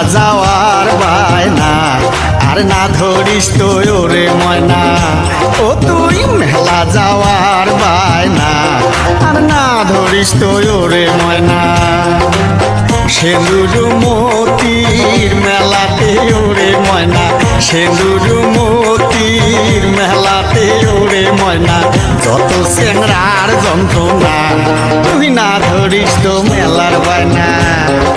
যাওয়ার বায়না আর না ধরিস তো ওরে ময়না ও তুই মেলা যাওয়ার বায়না আর না ধরিস তো ওরে ময়না সেন্দুর মতির মেলাতে ওরে ময়না সেন্দুর মতির মেলাতে ওরে ময়না যত চেংড়ার যন্ত্রণা তুই না ধরিস তো মেলার বায়না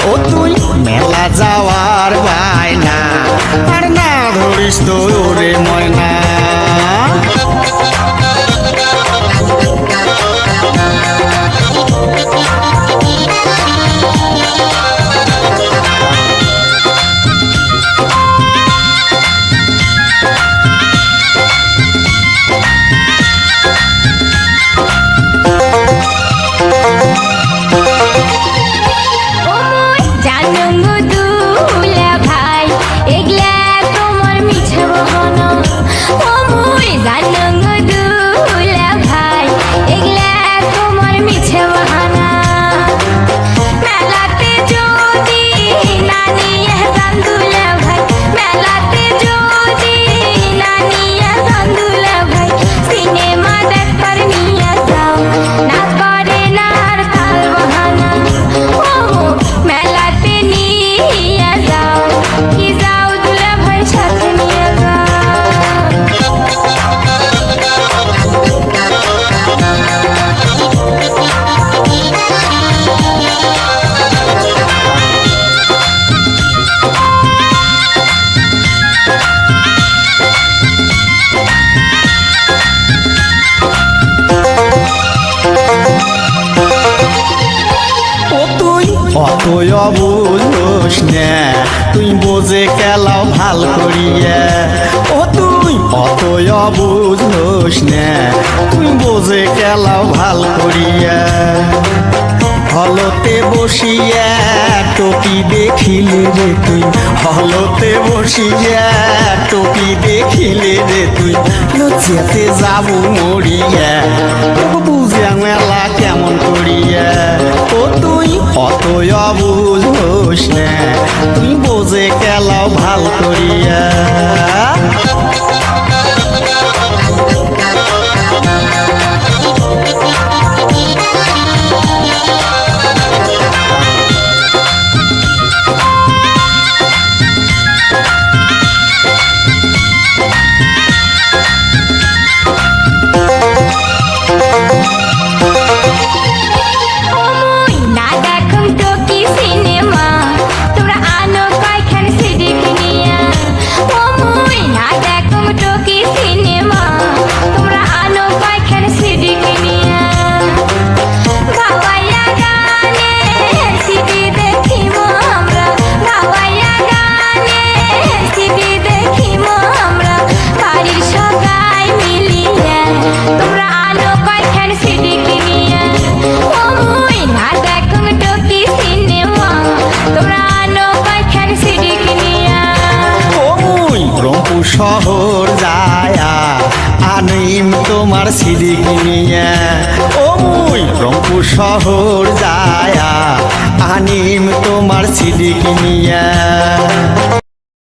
ও তুই মেলা যাওয়ার বায়না আর না ধরিস তো ওরে ময়না অতই অবুঝোস না তুই বোঝে কেলাও ভাল করিয়া ও তুই অতই অবুঝোস না তুই বোঝে কেলাও ভাল করিয়া হলতে বসিয়া টপি দেখিলে রে তুই হলতে বসিয়া টপি দেখিলে রে তুই লজ্জাতে যাবো মরিয়া বুঝিয়া মেলা কেমন করিয়া ও তুই অতই অবুঝোস না তুই বোঝে কেলাও ভাল করিয়া শহর যায়া আনিম তোমার সিডি কিনিয়া ও মুই রংপুর শহর যায়া আনিম তোমার সিডি কিনিয়া।